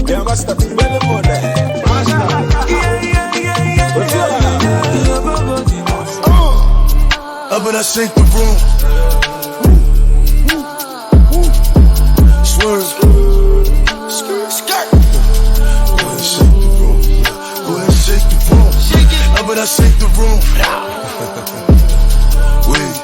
Yeah, master, well more there. Up and I shake the room. Swerve. Skirt. Go ahead and shake the room. Go ahead and shake the room. Up and I shake the room. Wait.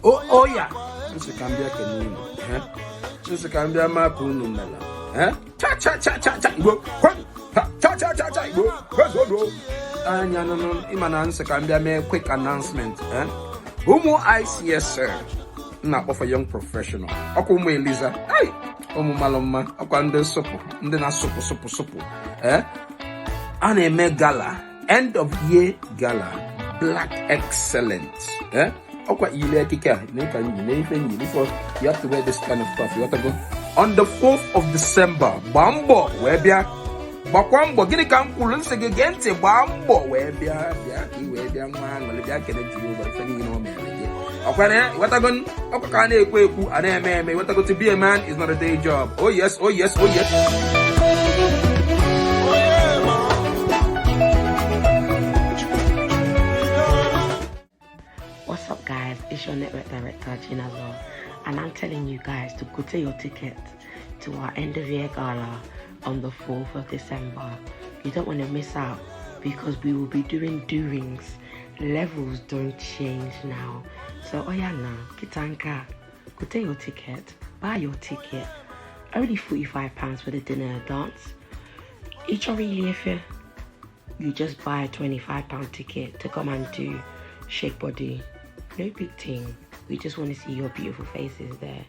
Oh, oh yeah. This can be a canoe. This can be a mapoon. Cha cha cha cha cha. Go. Cha cha cha cha. Go. And no, Imanans can be a quick announcement. Homo ICS, sir. Not of a young professional. Okumu Eliza. Hey. Omu maloma. Okwande sopo. Ndena sopo. Anime gala. End of year gala. Black excellence. Okwa ile kika. Before you have to wear this kind of stuff. You have to go on the 4th of December. Bambo. Webia. Bakwambo. Gini kankulu. Nsege gente. Bambo. Webia. Webia. Man. Webia. Kene jiyo. But if you know me. Watagon, Okakane Kweku, and MMA. Watago to be a man is not a day job. Oh yes. What's up, guys? It's your network director, Gina Law, and I'm telling you guys to go to your ticket to our end of year gala on the 4th of December. You don't want to miss out because we will be doing doings. Levels don't change now. So Oyana, Kitanka, go take your ticket, buy your ticket. Only £45 for the dinner and dance. Each really if you just buy a £25 ticket to come and do shake body. No big thing. We just want to see your beautiful faces there.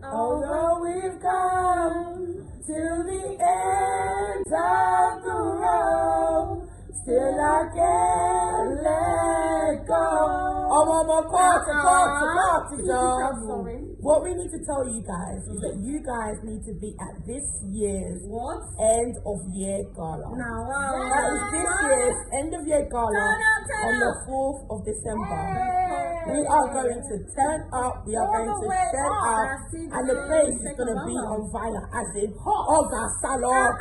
Although we've come to the end of till I can't let go. Oh, my party, Sorry. What we need to tell you guys is that you guys need to be at this year's What? end of year gala. Now, That is this year's end of year gala on the 4th of December. We are going to turn up, we are going to shell out, and the place is going to be on fire, as in Oga Salon.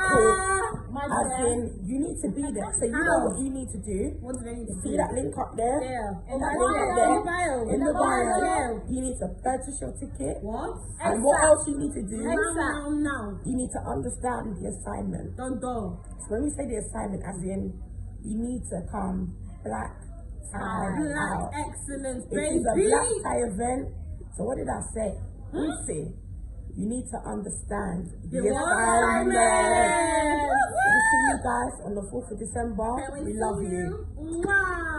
As in, you need to be there. So you know what you need to do. What do they need to See do? that link up there? Yeah. That link up there. In the bio. Yeah. You need to purchase your ticket. What? And what else you need to do? Now. You need to understand the assignment. Don't go. So when we say the assignment, as in, you need to come black tie out. Black excellence, It is baby. a black tie event. So what did I say? We say you need to understand the assignment. Assignment. We'll see you guys on the 4th of December. We love you. Wow.